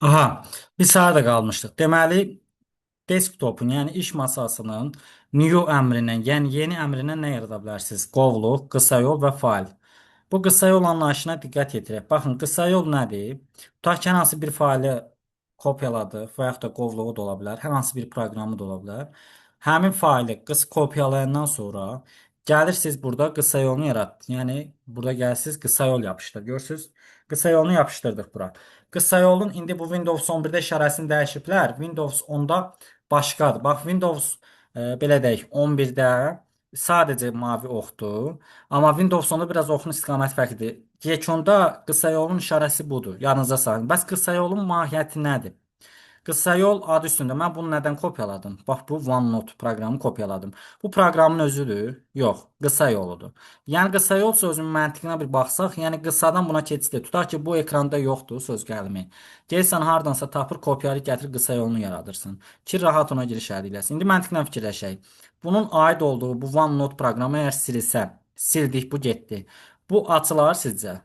Aha, bir sırada qalmışdıq. Deməli, desktopun, yəni iş masasının new əmrindən, yəni yeni əmrindən nə yarada bilərsiniz? Qovluq, qısa yol və fail. Bu qısa yol anlayışına diqqət yetirək. Baxın, qısa yol nədir? Tutaq ki, hər hansı bir faili kopyaladıq və yaxud da qovluğu da ola bilər, hər hansı bir proqramı da ola bilər. Həmin faili kopyalayandan sonra gəlirsiniz burada qısa yolunu yarat. Yəni burada gəlsiniz qısa yol yapışdır. Görürsüz? Qısa yolunu yapışdırdıq bura. Qısa yolun indi bu Windows 11-də işarəsini dəyişiblər. Windows 10-da başqadır. Bax Windows belə deyək 11-də sadəcə mavi oxdur. Amma Windows 10-da biraz oxun istiqaməti fərqlidir. Yekunda qısa yolun işarəsi budur. Yadınıza salın. Bəs qısa yolun mahiyyəti nədir? Qısa yol adı üstündə. Mən bunu nədən kopyaladım? Bax bu OneNote proqramı kopyaladım. Bu proqramın özüdür? Yox, qısa yoludur. Yəni qısa yol sözünün məntiqinə bir baxsaq, yəni qısadan buna keçiddir. Tutaq ki, bu ekranda yoxdur söz gəlimi. Gəlsən hardansa tapır, kopyalayıb gətir qısa yolunu yaradırsan ki, rahat ona giriş əldə edəsən. İndi məntiqlə fikirləşək. Bunun aid olduğu bu OneNote proqramı əgər silsə, sildik, bu getdi. Bu açılar sizcə?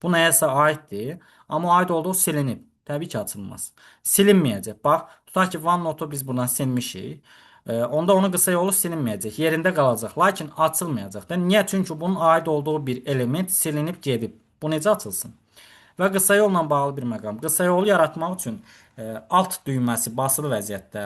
Bu nəyəsə aiddir, amma aid olduğu silinib. Təbii ki, açılmaz. Silinməyəcək. Bax, tutaq ki, OneNote-u biz buradan silmişik. Onda onun qısa yolu silinməyəcək. Yerində qalacaq. Lakin açılmayacaq da. Niyə? Çünki bunun aid olduğu bir element silinib gedib. Bu necə açılsın? Və qısa yolla bağlı bir məqam. Qısa yolu yaratmaq üçün alt düyməsi basılı vəziyyətdə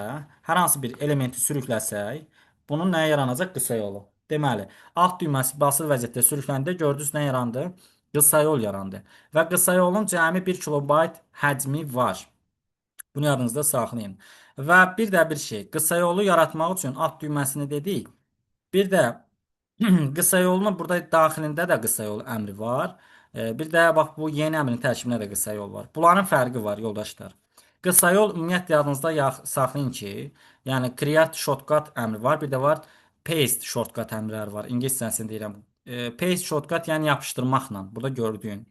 hər hansı bir elementi sürükləsək, bunun nəyə yaranacaq? Qısa yolu. Deməli, alt düyməsi basılı vəziyyətdə sürükləndə gördünüz nə yarandı? Qısa yol yarandı. Və qısa yolun cəmi 1 kilobayt həcmi var. Bunu yadınızda saxlayın. Və bir də bir şey, qısa yolu yaratmaq üçün alt düyməsini dedik. Bir də qısa yolunun burada daxilində də qısa yol əmri var. Bir də bax bu yeni əmrin tərkibində də qısa yol var. Bunların fərqi var yoldaşlar. Qısa yol ümumiyyətlə yadınızda saxlayın ki, yəni create shortcut əmri var, bir də var paste shortcut əmrləri var. İngiliscəsini deyirəm. Paste shortcut yəni yapışdırmaqla. Burada gördüyün.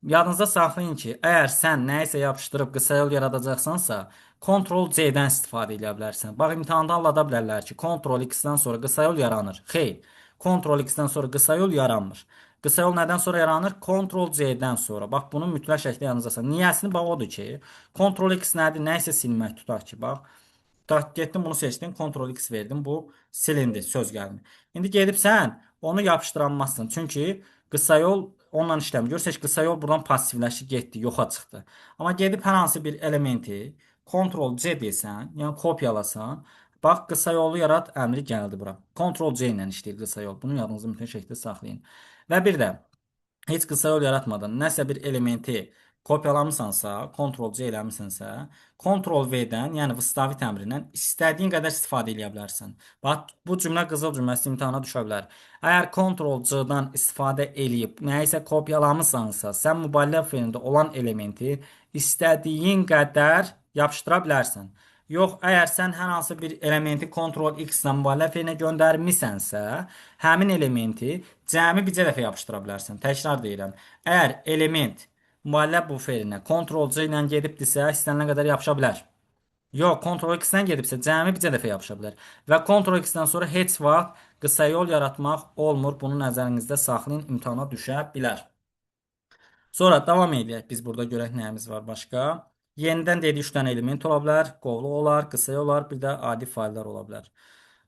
Yadınızda saxlayın ki, əgər sən nəyisə yapışdırıb qısa yol yaradacaqsansa, Ctrl+C-dən istifadə edə bilərsən. Bax, imtahanda anlada bilərlər ki, Ctrl+X-dən sonra qısa yol yaranır. Xeyr, Ctrl+X-dən sonra qısa yol yaranmır. Qısa yol nədən sonra yaranır? Ctrl+C-dən sonra. Bax, bunun mütləq şəkildə yanınızda saxlayın. Niyəsini bax odur ki, Ctrl+X nədir? Nəyisə silmək tutaq ki, bax. Getdim bunu seçdim. Ctrl X verdim. Bu silindi söz gəlimi. İndi gedib sən onu yapışdıramazsın. Çünki qısa yol onunla işləmir. Görürsəz qısa yol buradan passivləşib getdi, yoxa çıxdı. Amma gedib hər hansı bir elementi Ctrl C desən, yəni kopyalasan, bax qısa yolu yarat əmri gəldi bura. Ctrl C ilə işləyir qısa yol. Bunu yadınızda mütləq şəkildə saxlayın. Və bir də heç qısa yol yaratmadan nəsə bir elementi kopyalamısansa, Ctrl+C eləmisənsə, Ctrl+V-dən, yəni vstavit əmrindən istədiyin qədər istifadə edə bilərsən. Bax, bu cümlə qızıl cümləsi imtahana düşə bilər. Əgər Ctrl+C-dan istifadə eləyib nəyisə kopyalamısansa, sən mübaliğə feilində olan elementi istədiyin qədər yapışdıra bilərsən. Yox, əgər sən hər hansı bir elementi Ctrl+X-lə mübaliğə feilinə göndərmisənsə, həmin elementi cəmi bircə dəfə yapışdıra bilərsən. Təkrar deyirəm. Əgər element mübaliğə bu feilinə Ctrl+C ilə gedibdirsə, istənilən qədər yapışa bilər. Yox, Ctrl+X-dən gedibsə, cəmi bircə dəfə yapışa bilər. Və Ctrl+X-dən sonra heç vaxt qısa yol yaratmaq olmur. Bunu nəzərinizdə saxlayın, imtahana düşə bilər. Sonra davam edək. Biz burada görək nəyimiz var başqa. Yenidən dedik 3 dənə element ola bilər, qovluq olar, qısa yol olar, bir də adi fayllar ola bilər.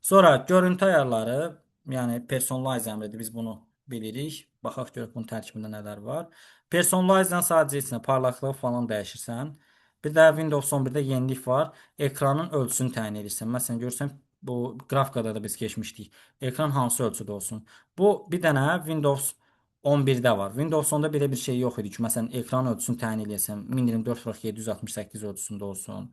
Sonra görüntü ayarları, yəni personalize əmridir. Biz bunu bilirik. Baxaq görək bunun tərkibində nələr var. Personalize-dan sadəcə içində parlaqlığı falan dəyişirsən. Bir də Windows 11-də yenilik var. Ekranın ölçüsünü təyin edirsən. Məsələn, görürsən bu qrafikada da biz keçmişdik. Ekran hansı ölçüdə olsun? Bu bir dənə Windows 11-də var. Windows 10-da belə bir şey yox idi ki, məsələn, ekran ölçüsünü təyin edəsən, 1024x768 ölçüsündə olsun.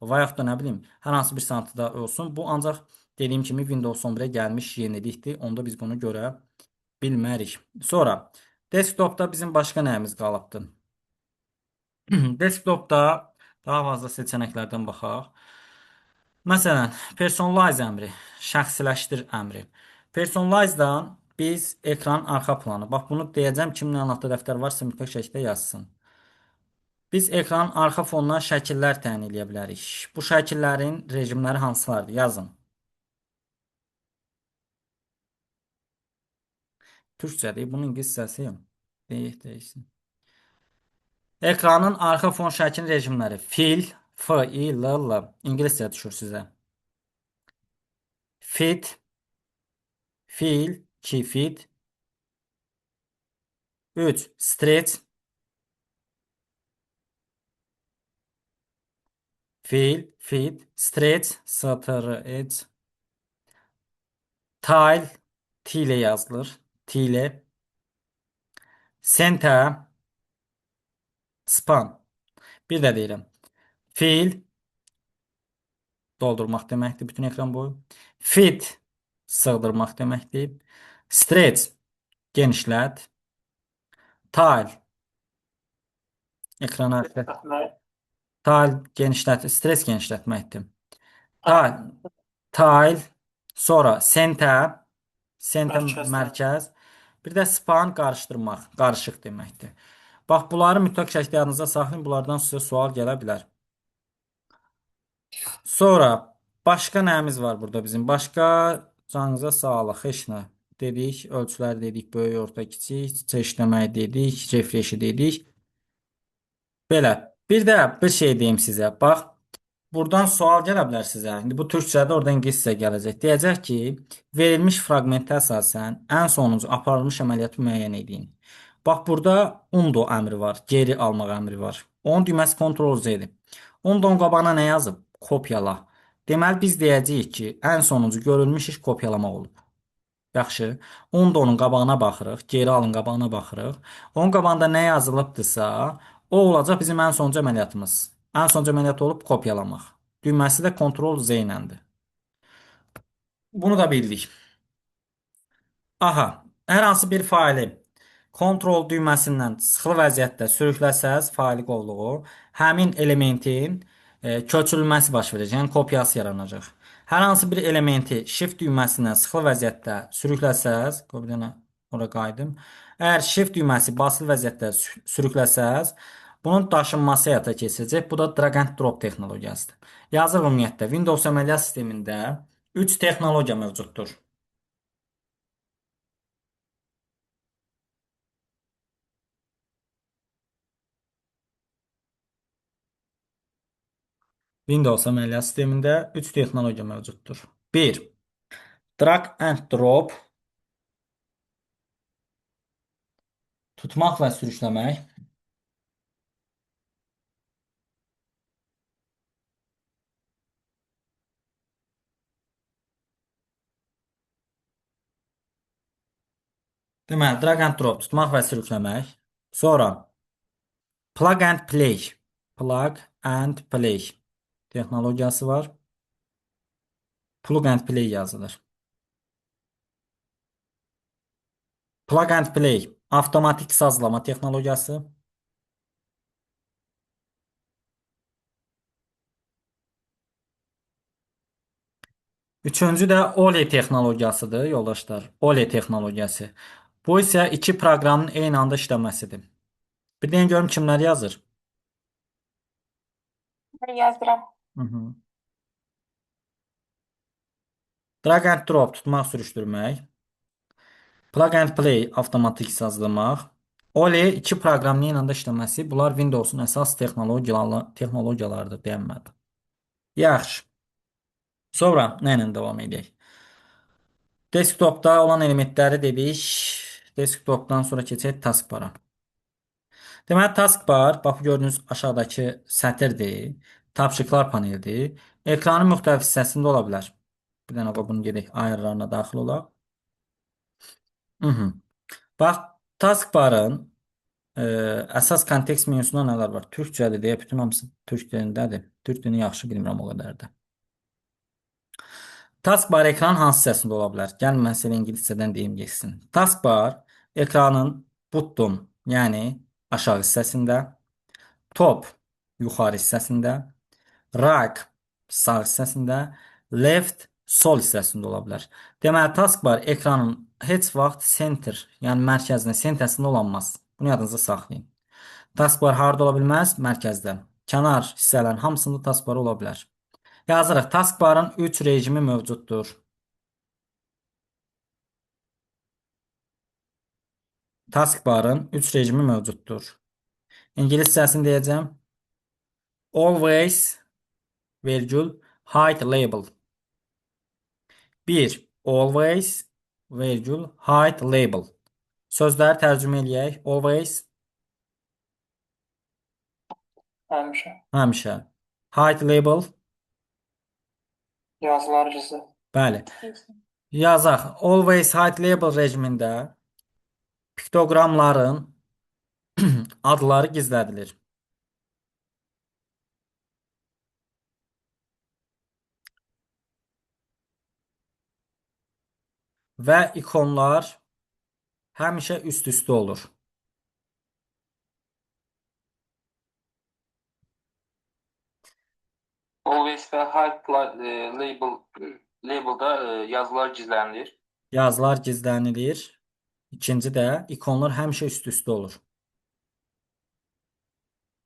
Və yaxud da nə bilim, hər hansı bir santidə olsun. Bu ancaq dediyim kimi Windows 11-ə gəlmiş yenilikdir. Onda biz bunu görə bilmərik. Sonra desktopda bizim başqa nəyimiz qalıbdı? Desktopda daha fazla seçənəklərdən baxaq. Məsələn, personalize əmri, şəxsiləşdir əmri. Personalize-dan biz ekran arxa planı. Bax bunu deyəcəm, kimin əlində dəftər varsa mütləq şəkildə yazsın. Biz ekranın arxa fonuna şəkillər təyin edə bilərik. Bu şəkillərin rejimləri hansılardır? Yazın. Türkçədir. Bunun ingiliscəsi deyək, deyilsin. Ekranın arxa fon şəkil rejimləri F, I, L. İngiliscə düşür sizə. Fit, fill, 2 fit. 3 stretch, fit, stretch, stretch. Tile, T ile yazılır. T ile. Center, span. Bir də deyirəm. Fill, doldurmaq deməkdir bütün ekran boyu. Fit, sığdırmaq deməkdir. Stretch, genişlət. Tile, ekrana tile genişlət, stretch genişlətməkdir. Tile, tile, sonra center, center mərkəz. Bir də span qarışdırmaq, qarışıq deməkdir. Bax, bunları mütləq şəkildə yadınızda saxlayın. Bunlardan sizə sual gələ bilər. Sonra başqa nəyimiz var burada bizim? Başqa canınıza sağlıq, heç nə. Dedik, ölçülər dedik, böyük, orta, kiçik, çeşitləməyi dedik, refreshi dedik. Belə. Bir də bir şey deyim sizə. Bax, buradan sual gələ bilər sizə. İndi bu türkçədə, orada ingiliscə gələcək. Deyəcək ki, verilmiş fraqmentə əsasən ən sonuncu aparılmış əməliyyatı müəyyən edin. Bax, burada undo əmri var, geri almaq əmri var. Onun düyməsi Ctrl-Z-dir. Undonun qabağına nə yazıb? Kopyala. Deməli, biz deyəcəyik ki, ən sonuncu görülmüş iş kopyalamaq olub. Yaxşı. Undonun qabağına baxırıq, geri alın qabağına baxırıq. Onun qabağında nə yazılıbdırsa, o olacaq bizim ən sonuncu əməliyyatımız. Ən sonuncu əməliyyat olub kopyalamaq. Düyməsi də Ctrl-Z iləndir. Bunu da bildik. Aha, hər hansı bir faili Ctrl düyməsindən sıxılı vəziyyətdə sürükləsəz faili qovluğu, həmin elementin köçürülməsi baş verəcək, yəni kopyası yaranacaq. Hər hansı bir elementi Shift düyməsindən sıxılı vəziyyətdə sürükləsəz, bir dənə ora qayıdım. Əgər Shift düyməsi basılı vəziyyətdə sürükləsəz, bunun daşınması həyata keçiriləcək. Bu da drag and drop texnologiyasıdır. Yazıq ümumiyyətlə Windows əməliyyat sistemində 3 texnologiya mövcuddur. Windows əməliyyat sistemində 3 texnologiya mövcuddur. 1. Drag and drop, tutmaq və sürükləmək. Deməli, drag and drop, tutmaq və sürükləmək. Sonra plug and play. Plug and play texnologiyası var. Plug and play yazılır. Plug and play, avtomatik sazlama texnologiyası. Üçüncü də OLE texnologiyasıdır, yoldaşlar. OLE texnologiyası. Bu isə iki proqramın eyni anda işləməsidir. Bir deyin görüm kimlər yazır. Yazdıram. Hı -hı. Drag and drop, tutmaq, sürüşdürmək. Plug and play, avtomatik sazlamaq. OLE iki proqramın eyni anda işləməsi. Bunlar Windows'un əsas texnologiyalarıdır, deyənmədim. Yaxşı. Sonra nə ilə davam edək? Desktopda olan elementləri dedik. Desktopdan sonra keçək taskbara. Deməli, taskbar, bax, gördüyünüz aşağıdakı sətirdir. Tapşırıqlar panelidir. Ekranın müxtəlif hissəsində ola bilər. Bir dənə bunu gedək ayarlarına daxil olaq. Bax, taskbarın əsas kontekst menüsündə nələr var? Türkcədir deyə bütün hamısı türk dilindədir. Türk dilini yaxşı bilmirəm o qədər də. Taskbar ekranın hansı hissəsində ola bilər? Gəlin mən sizə ingiliscədən deyim geçsin. Taskbar ekranın button, yəni aşağı hissəsində, top yuxarı hissəsində, right sağ hissəsində, left sol hissəsində ola bilər. Deməli, taskbar ekranın heç vaxt center, yəni mərkəzində, sentrəsində olanmaz. Bunu yadınızda saxlayın. Taskbar harda ola bilməz? Mərkəzdə. Kənar hissələrin hamısında taskbar ola bilər. Yazırıq. Taskbarın 3 rejimi mövcuddur. Taskbarın 3 rejimi mövcuddur. İngiliscəsini deyəcəm. Always virgül hide label. Bir. Always virgül hide label. Sözləri tərcümə eləyək. Always Həmişə. həmişə. Hide label. Yazılar gizli. Bəli. Yazaq. Always hide label rejimində piktoqramların adları gizlədilir. Və ikonlar həmişə üst-üstə olur. Always və label'da yazılar gizlənilir. Yazılar gizlənilir. İkinci də ikonlar həmişə üst-üstə olur.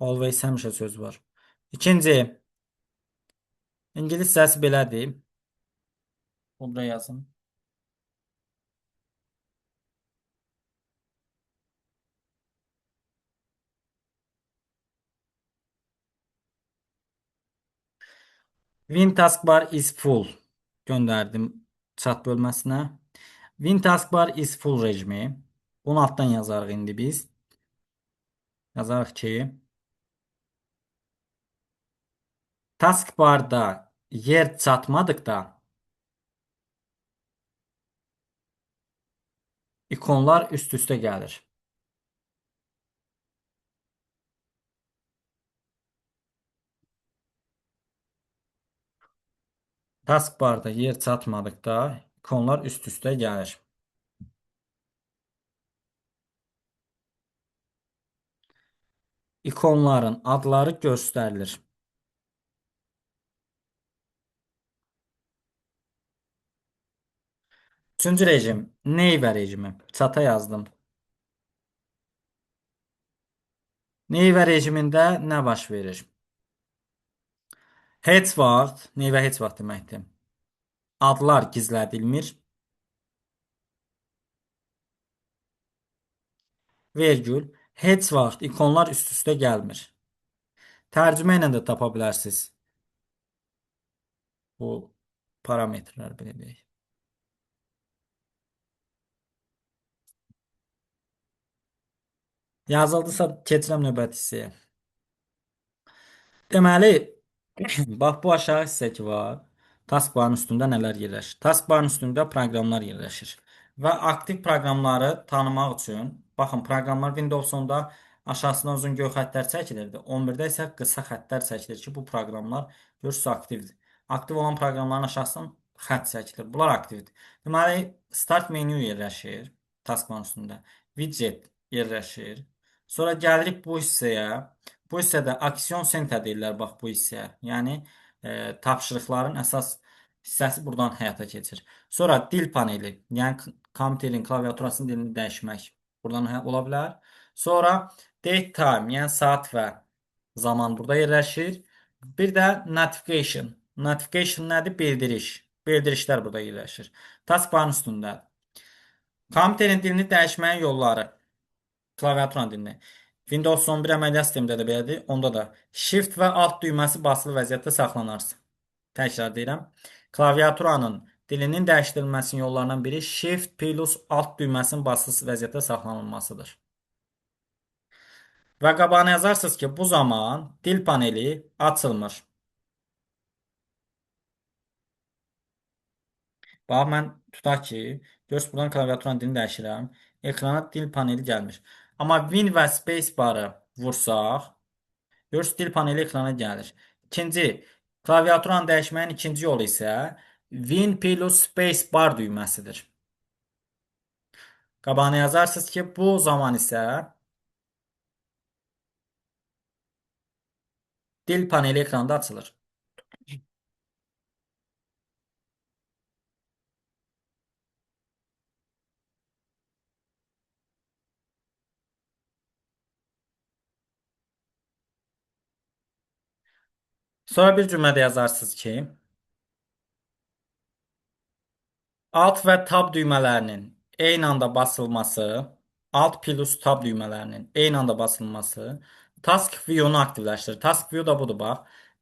Always həmişə söz var. İkinci, ingiliscəsi belədir. Burada yazın. When taskbar is full. Göndərdim chat bölməsinə. When taskbar is full rejimi. Bunu altdan yazarıq indi biz. Yazarıq ki, taskbarda yer çatmadıqda ikonlar üst-üstə gəlir. Taskbarda yer çatmadıqda ikonlar üst-üstə gəlir. İkonların adları göstərilir. Üçüncü rejim, Neighbor rejimi. Çata yazdım. Neighbor rejimində nə baş verir? Heç vaxt, neyvə heç vaxt deməkdir. Adlar gizlədilmir. Vergül, heç vaxt ikonlar üst-üstə gəlmir. Tərcümə ilə də tapa bilərsiniz. Bu parametrlər belə deyək. Yazıldısa keçirəm növbəti hissəyə. Deməli, bax bu aşağı hissə ki var. Taskbarın üstündə nələr yerləşir? Taskbarın üstündə proqramlar yerləşir. Və aktiv proqramları tanımaq üçün, baxın, proqramlar Windows-da aşağısına uzun göy xəttlər çəkilirdi. 11-də isə qısa xəttlər çəkilir ki, bu proqramlar görürsünüz aktivdir. Aktiv olan proqramların aşağısından xətt çəkilir. Bunlar aktivdir. Deməli, Start menu yerləşir taskbarın üstündə. Widget yerləşir. Sonra gəlirik bu hissəyə. Bu hissədə aksiyon center deyirlər, bax bu hissəyə. Yəni, tapşırıqların əsas hissəsi buradan həyata keçir. Sonra dil paneli, yəni kompüterin klaviaturasının dilini dəyişmək buradan ola bilər. Sonra date time, yəni saat və zaman burada yerləşir. Bir də notification. Notification nədir? Bildiriş. Bildirişlər burada yerləşir. Taskbarın üstündə. Kompüterin dilini dəyişməyin yolları. Klaviaturanın dilini. Windows 11 əməliyyat sistemində də belədir. Onda da Shift və Alt düyməsi basılı vəziyyətdə saxlanarsa. Təkrar deyirəm. Klaviaturanın dilinin dəyişdirilməsinin yollarından biri Shift plus Alt düyməsinin basılı vəziyyətdə saxlanılmasıdır. Və qabağına yazarsınız ki, bu zaman dil paneli açılmır. Bax, mən tutaq ki, görürsünüz, buradan klaviaturanın dilini dəyişirəm. Ekrana dil paneli gəlmir. Amma Win və Space barı vursaq, görürsünüz, dil paneli ekrana gəlir. İkinci, klaviaturanı dəyişməyin ikinci yolu isə Win plus Space bar düyməsidir. Qabağına yazarsınız ki, bu zaman isə dil paneli ekranda açılır. Sonra bir cümlədə yazarsınız ki, Alt və Tab düymələrinin eyni anda basılması, Alt plus Tab düymələrinin eyni anda basılması Task view-nu aktivləşdir. Task view da budur bax.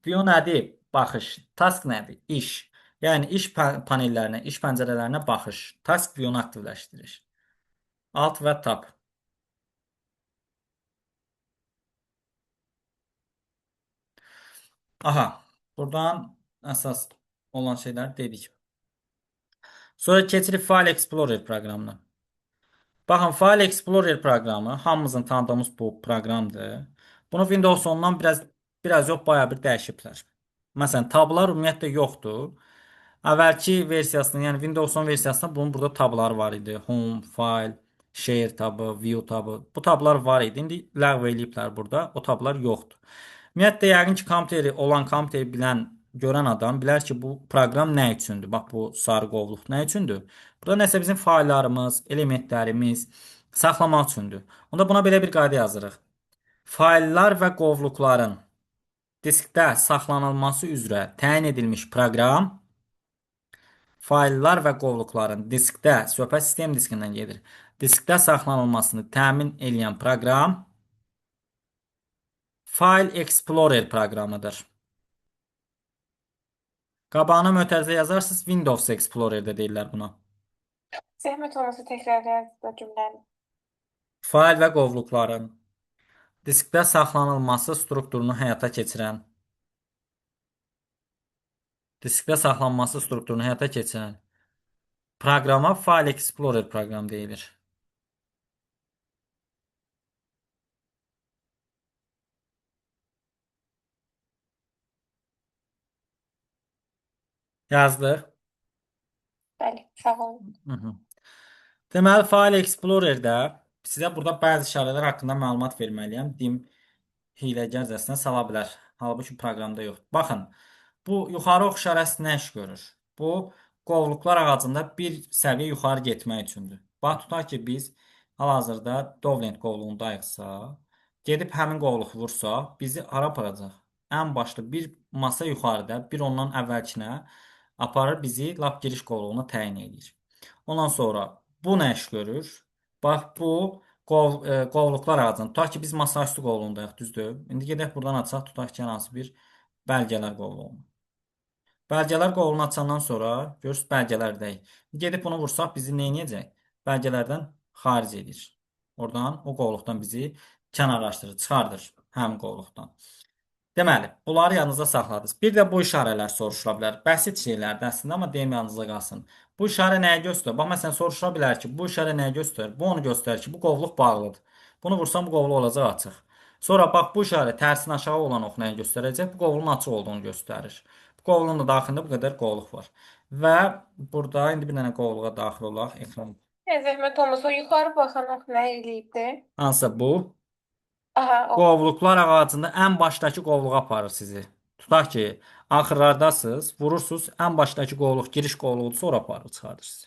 View nədir? Baxış. Task nədir? İş. Yəni iş panellərinə, iş pəncərələrinə baxış. Task view-nu aktivləşdirir. Alt və tab. Aha. Buradan əsas olan şeylər dedik. Sonra keçirik File Explorer proqramına. Baxın, File Explorer proqramı hamımızın tanıdığımız bu proqramdır. Bunu Windows 10-dan biraz yox, baya bir dəyişiblər. Məsələn, tablar ümumiyyətlə yoxdur. Əvvəlki versiyasında, yəni Windows 10 versiyasında bunun burada tabları var idi. Home, File, Share tabı, View tabı. Bu tablar var idi. İndi ləğv eləyiblər burada. O tablar yoxdur. Ümumiyyətlə, yəqin ki, kompüteri bilən, görən adam bilər ki, bu proqram nə üçündür? Bax, bu sarı qovluq nə üçündür? Burada nəsə bizim fayllarımız, elementlərimiz saxlamaq üçündür. Onda buna belə bir qayda yazırıq. Fayllar və qovluqların diskdə saxlanılması üzrə təyin edilmiş proqram fayllar və qovluqların diskdə, söhbət sistem diskindən gedir. Diskdə saxlanılmasını təmin edən proqram File Explorer proqramıdır. Qabağına mötərizə yazarsınız, Windows Explorer-də deyirlər buna. Zəhmət olmasa təkrarlayarız da cümləni. Fayl və qovluqların diskdə saxlanılması strukturunu həyata keçirən proqrama File Explorer proqram deyilir. Yazdıq. Bəli, sağ olun. Hı -hı. Deməli, File Explorer-də sizə burada bəzi işarələr haqqında məlumat verməliyəm. Deyim, hiyləgərcəsinə sala bilər. Halbuki proqramda yox. Baxın, bu yuxarı ox işarəsi nə iş görür? Bu, qovluqlar ağacında bir səviyyə yuxarı getmək üçündür. Bax, tutaq ki, biz hal-hazırda Dovland qovluğundayıqsa, gedib həmin qovluğu vursaq, bizi hara aparacaq? Ən başda bir masa yuxarıda, bir ondan əvvəlkinə aparır, bizi lap giriş qovluğuna təyin edir. Ondan sonra bu nə iş görür? Bax, bu qovluqlar ağacında. Tutaq ki, biz masaüstü qovluğundayıq, düzdür? İndi gedək buradan açaq, tutaq ki, hansı bir bəlgələr qovluğunu. Bəlgələr qovluğunu açandan sonra görürsünüz, bəlgələrdəyik. Gedib bunu vursaq, bizi nə edəcək? Bəlgələrdən xaric edir. Oradan, o qovluqdan bizi kənarlaşdırır, çıxardır həmin qovluqdan. Deməli, bunları yanınızda saxladınız. Bir də bu işarələr soruşula bilər. Bəsit şeylərdir əslində, amma deyim yanınızda qalsın. Bu işarə nəyə göstərir? Bax, məsələn, soruşula bilər ki, bu işarə nəyə göstərir? Bu onu göstərir ki, bu qovluq bağlıdır. Bunu vursam, bu qovluq olacaq açıq. Sonra bax, bu işarə tərsin aşağı olan ox nəyi göstərəcək? Bu qovluğun açıq olduğunu göstərir. Bu qovluğun da daxilində bu qədər qovluq var. Və burada indi bir dənə qovluğa daxil olaq. Ekran. Zəhmət olmasa o yuxarı baxan ox nə eləyibdi? Hansısa bu? Aha, o. Qovluqlar ağacında ən başdakı qovluğa aparır sizi. Tutaq ki, axırlardasınız, vurursunuz, ən başdakı qovluq giriş qovluğudur, sonra aparır, çıxardır sizi.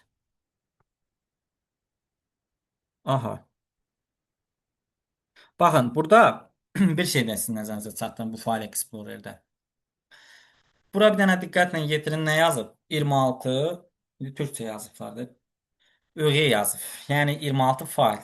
Aha. Baxın, burada bir şey də sizin nəzərinizə çatdırım bu File Explorer-də. Bura bir dənə diqqətlə yetirin, nə yazıb? 26, türkçə yazıblardır. ÖG yazıb. Yəni 26 fayl.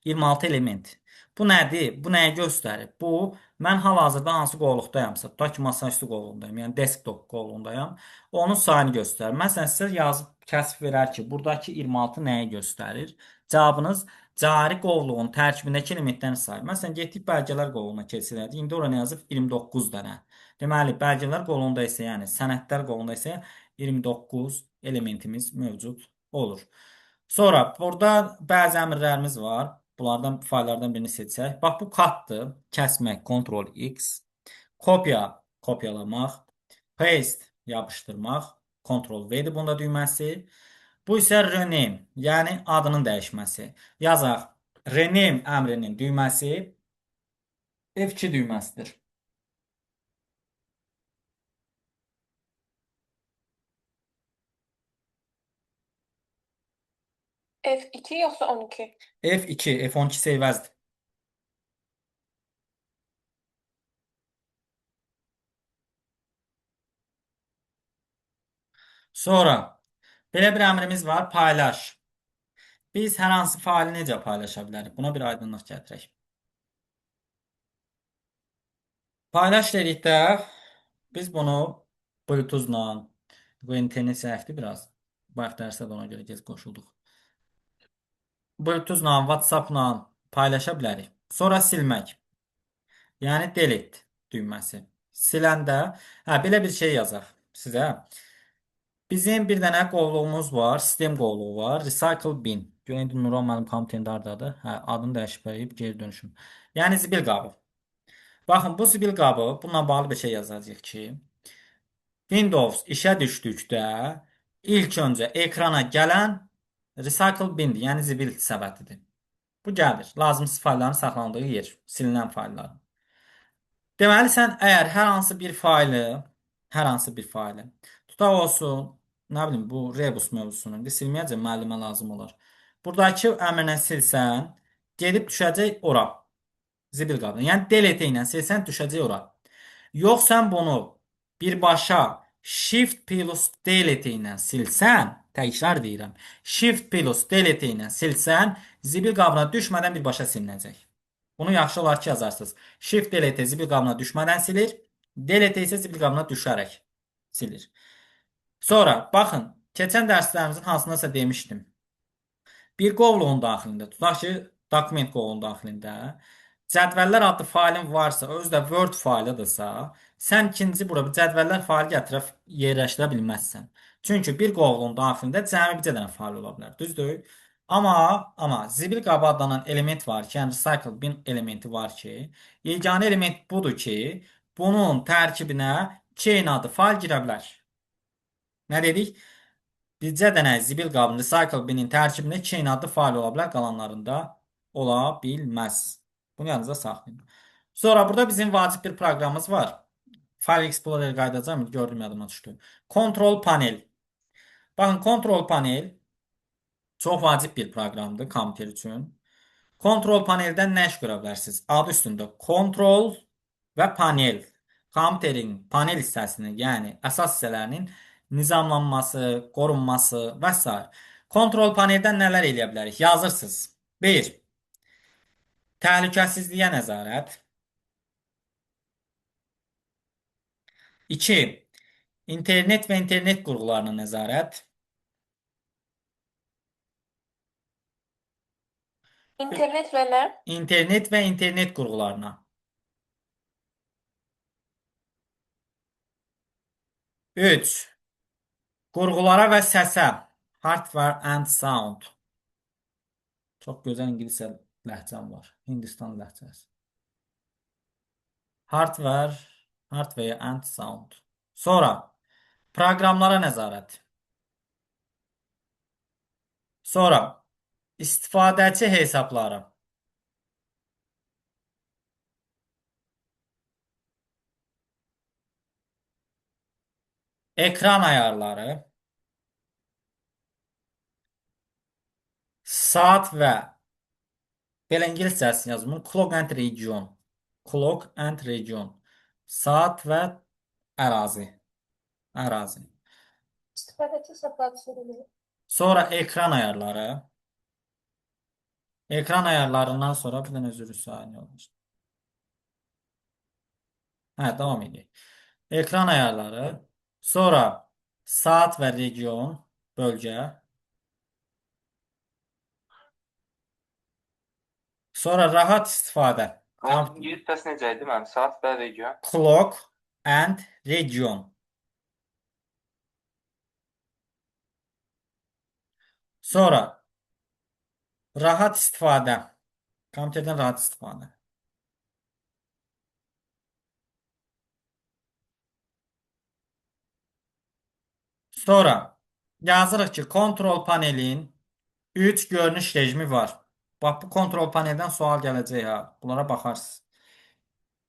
26 element. Bu nədir? Bu nəyi göstərir? Bu, mən hal-hazırda hansı qovluqdayamsa, tutaq ki, masaüstü qovluğundayım, yəni desktop qovluğundayam, onun sayını göstərir. Məsələn, sizə yazıb kəsb verər ki, buradakı 26 nəyi göstərir? Cavabınız cari qovluğun tərkibindəki elementlərin sayı. Məsələn, getdik bəlgələr qovluğuna keçirək. İndi ora nə yazıb? 29 dənə. Deməli, bəlgələr qovluğunda isə, yəni sənədlər qovluğunda isə 29 elementimiz mövcud olur. Sonra burada bəzi əmrlərimiz var. Bunlardan fayllardan birini seçsək. Bax, bu katdır. Kəsmək, Ctrl X. Kopya, kopyalamaq. Paste, yapışdırmaq. Ctrl V-dir bunda düyməsi. Bu isə rename, yəni adının dəyişməsi. Yazaq. Rename əmrinin düyməsi F2 düyməsidir. F2 yoxsa 12? F2, F12 sevməzdir. Sonra belə bir əmrimiz var, paylaş. Biz hər hansı faili necə paylaşa bilərik? Buna bir aydınlıq gətirək. Paylaş dedikdə biz bunu Bluetooth-la, bu internet səhvdir biraz. Bax dərsə də ona görə gec qoşulduq. Bluetooth-la, WhatsApp-la paylaşa bilərik. Sonra silmək. Yəni delete düyməsi. Siləndə, belə bir şey yazaq sizə. Bizim bir dənə qovluğumuz var, sistem qovluğu var, recycle bin. Görün indi Nuran mənim konteyner hardadır? Adını dəyişib geri dönüşüm. Yəni zibil qabı. Baxın, bu zibil qabı, bununla bağlı bir şey yazacağıq ki, Windows işə düşdükdə ilk öncə ekrana gələn recycle bindir, yəni zibil səbətidir. Bu gəlir. Lazımsız faylların saxlandığı yer, silinən faylların. Deməli, sən əgər hər hansı bir faylı tutaq olsun, nə bilim, bu rebus mövzusunu indi silməyəcək, müəllimə lazım olar. Buradakı əmrlə silsən, gedib düşəcək ora. Zibil qabına. Yəni delete ilə silsən düşəcək ora. Yox, sən bunu birbaşa Shift plus delete ilə silsən, təkrar deyirəm. Shift plus delete ilə silsən, zibil qabına düşmədən birbaşa silinəcək. Bunu yaxşı olar ki yazarsınız. Shift delete zibil qabına düşmədən silir. Delete isə zibil qabına düşərək silir. Sonra baxın, keçən dərslərimizin hansındasa demişdim. Bir qovluğun daxilində, tutaq ki, dokument qovluğunun daxilində cədvəllər adlı faylın varsa, özü də Word faylıdırsa, sən ikinci bura bir cədvəllər faylı gətirib yerləşdirə bilməzsən. Çünki bir qovluğun daxilində cəmi bir dənə fayl ola bilər, düzdür? Amma zibil qabı adlanan element var ki, yəni recycle bin elementi var ki, yeganə element budur ki, bunun tərkibinə chain adlı fayl girə bilər. Nə dedik? Bircə dənə zibil qabının recycle binin tərkibində chain adlı fayl ola bilər, qalanlarında ola bilməz. Bunu yanınıza saxlayın. Sonra burada bizim vacib bir proqramımız var. File Explorer qaydacağım, gördüm yadıma düşdü. Control panel. Baxın, Control panel çox vacib bir proqramdır kompüter üçün. Kontrol paneldən nə iş görə bilərsiniz? Adı üstündə kontrol və panel. Kompüterin panel hissəsinin, yəni əsas hissələrinin nizamlanması, qorunması və s. Kontrol paneldən nələr eləyə bilərik? Yazırsınız. 1. Təhlükəsizliyə nəzarət. 2. İnternet və internet qurğularına nəzarət. İnternet və nə? İnternet və internet qurğularına. 3. Qurğulara və səsə. Hardware and sound. Çox gözəl ingilis ləhcəm var. Hindistan ləhcəsi. Hardware and sound. Sonra proqramlara nəzarət. Sonra istifadəçi hesabları. Ekran ayarları. Saat və belə ingiliscəsini yazım. Clock and region. Clock and region. Saat və ərazi. Ərazi. İstifadəçi hesabları sürülür. Sonra ekran ayarları. Ekran ayarlarından sonra bir dənə üzr saniyə olmuş. Devam edək. Ekran ayarları. Sonra saat və region, bölgə. Sonra rahat istifadə. İngilis səs necə idi mənim? Saat və region. Clock and region. Sonra rahat istifadə. Kompüterdən rahat istifadə. Sonra yazırıq ki, kontrol panelin 3 görünüş rejimi var. Bax, bu kontrol paneldən sual gələcək ha. Bunlara baxarsınız.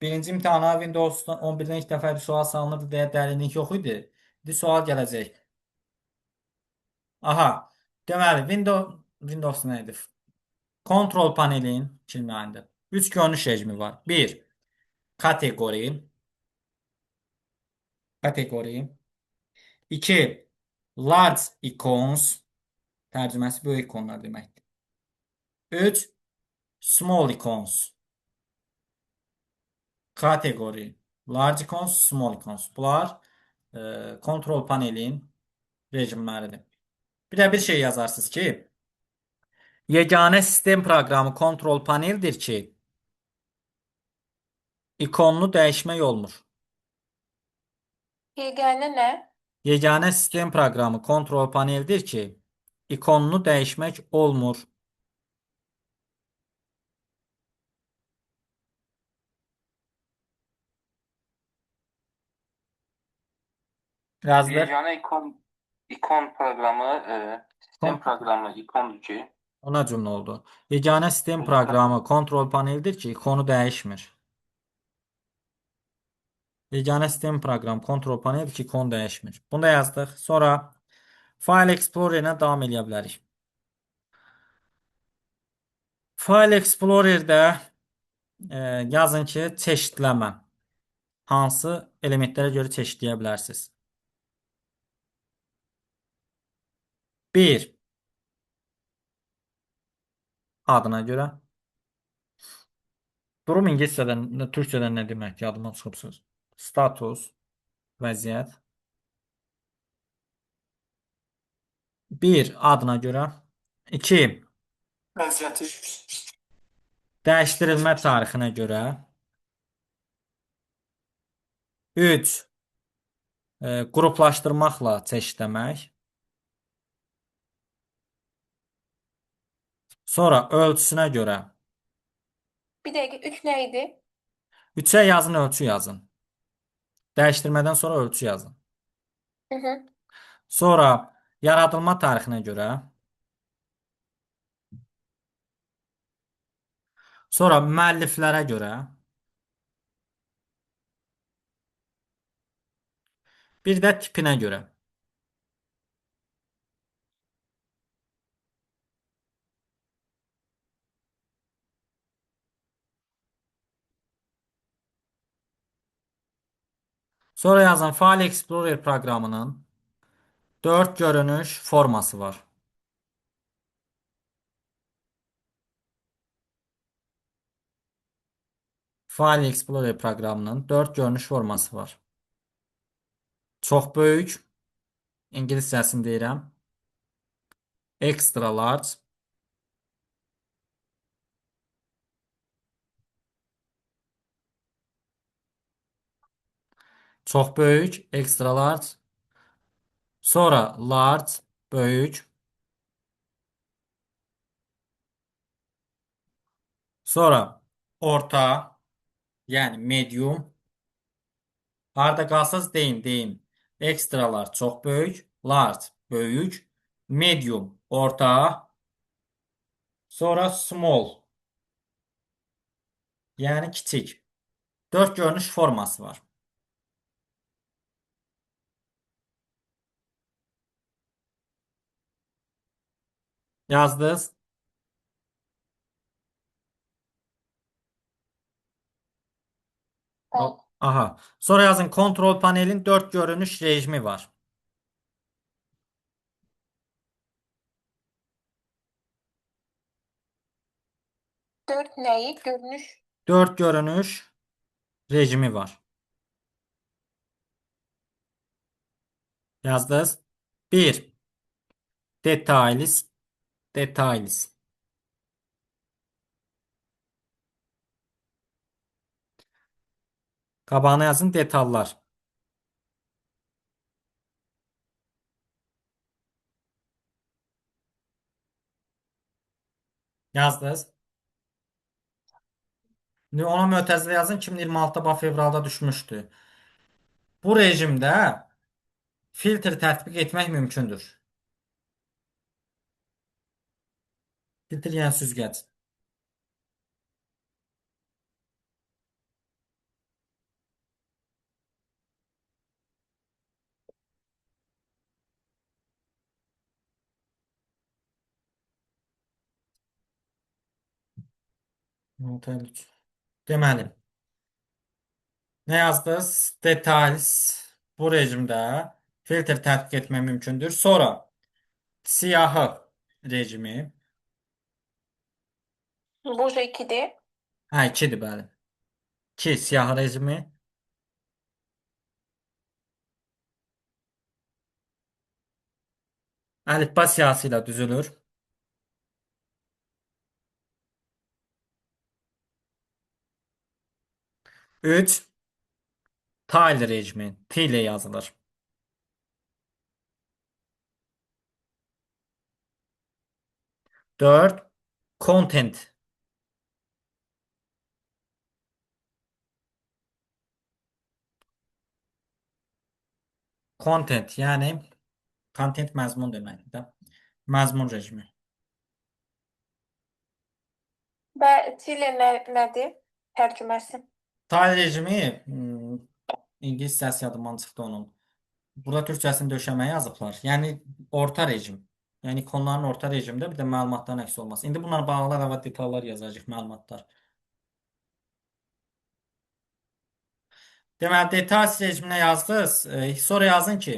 Birinci imtihana Windows 11-dən ilk dəfə bir sual salınırdı deyə dərinlik yox idi. İndi sual gələcək. Aha. Deməli, Windows nə idi? Kontrol panelin kilməyində 3 görünüş rejimi var. 1. Kateqori. 2. Large icons. Tərcüməsi böyük ikonlar deməkdir. 3. Small icons. Kateqori. Large icons, small icons. Bunlar kontrol panelin rejimləridir. Bir də bir şey yazarsınız ki, yeganə sistem proqramı kontrol paneldir ki, ikonunu dəyişmək olmur. Yeganə nə? Yeganə sistem proqramı kontrol paneldir ki, ikonunu dəyişmək olmur. Yazdır. Yeganə ikon proqramı, sistem proqramı ikondur ki, Ona cümlə oldu. Yeganə sistem proqramı kontrol paneldir ki, ikonu dəyişmir. Yeganə sistem proqramı kontrol paneldir ki, ikonu dəyişmir. Bunu da yazdıq. Sonra File Explorer ilə davam edə bilərik. File Explorer'də yazın ki, çeşidləmə. Hansı elementlərə görə çeşidləyə bilərsiniz? 1. Adına görə. Durum ingiliscədən, türkçədən nə demək? Yadıma çıxıbsınız. Status, vəziyyət. 1. Adına görə. 2. Vəziyyəti Dəyişdirilmə tarixinə görə. 3. Qruplaşdırmaqla çeşidləmək. Sonra ölçüsünə görə. Bir dəqiqə 3 nə idi? 3'ə yazın, ölçü yazın. Dəyişdirmədən sonra ölçü yazın. Hı hı. Sonra yaradılma tarixinə görə. Sonra müəlliflərə görə. Bir də tipinə görə. Sonra yazın File Explorer proqramının 4 görünüş forması var. File Explorer proqramının 4 görünüş forması var. Çox böyük, ingiliscəsini deyirəm. Extra large. Çox böyük, extra large. Sonra large, böyük. Sonra orta, yəni medium. Harda qalsaz deyin. Extra large çox böyük, large böyük, medium orta, sonra small, yəni kiçik. 4 görünüş forması var. Yazdınız. Bəli. Aha. Sonra yazın kontrol panelin 4 görünüş rejimi var. 4 nəyi? Görünüş. 4 görünüş rejimi var. Yazdınız. 1. Details. Qabağına yazın detallar. Yazdınız. Ona mötərizə yazın 2026'da fevralda düşmüşdü. Bu rejimdə filtr tətbiq etmək mümkündür. Filtr yəni süzgəc. Deməli, nə yazdınız? Details bu rejimdə filtr tətbiq etmək mümkündür. Sonra siyahı rejimi. Bu 2-dir. Hə, 2-dir bəli. 2 siyahı rejimi. Əlifba siyahısı ilə düzülür. 3. Tile rejimi. T ilə yazılır. 4. Content. Content yəni content məzmun deməkdir də. Məzmun rejimi. Və Chile nədir? Tərcüməsi. Tile rejimi İngilis hissəsi yadımdan çıxdı onun. Burada türkçəsini döşəməyə yazıblar. Yəni orta rejim. Yəni ikonların orta rejimdə bir də məlumatların əks olması. İndi bunlarla bağlı əlavə detallar yazacağıq, məlumatlar. Deməli, details rejiminə yazdınız. Sonra yazın ki,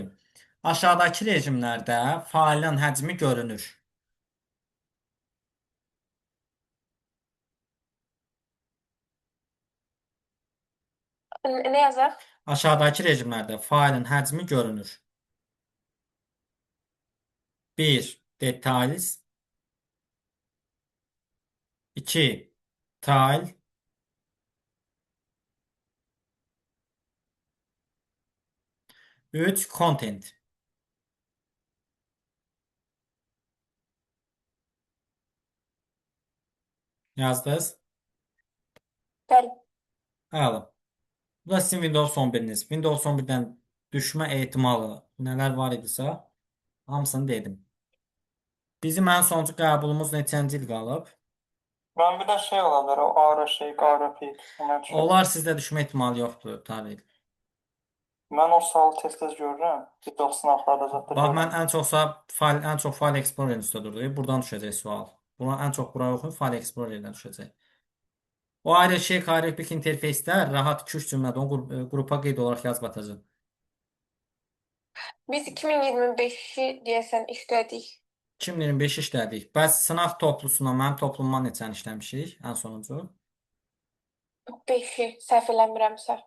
aşağıdakı rejimlərdə failin həcmi görünür. Nə yazaq? Aşağıdakı rejimlərdə failin həcmi görünür. 1. Details 2. Tile 3. Content. Yazdınız. Bəli. Əla. Bu da sizin Windows 11'iniz. Windows 11'dən düşmə ehtimalı nələr var idisə, hamısını dedim. Bizim ən sonuncu qəbulumuz neçənci il qalıb? Ben bir de şey olabilir, o ağrı şey, ağrı pik. Onlar sizdə düşmə ehtimalı yoxdur, Tarih. Ben o sualı tez-tez görürüm. Bir de sınavlarda zaten Bax, görürüm. mən ən çox File Explorer-in üstə durdu. Buradan düşəcək sual. Buna ən çox bura yoxdur, File Explorer-dən düşəcək. O ayrı şey, Karyopik interfeyslər rahat 2-3 cümlədə onu qrupa qeyd olaraq yazıb atacaq. Biz 2025-i deyəsən işlədik. 2025 işlədik. Bəs sınaq toplusuna, mənim toplumuma neçəni işləmişik ən sonuncu? 5-i səhv eləmirəmsə.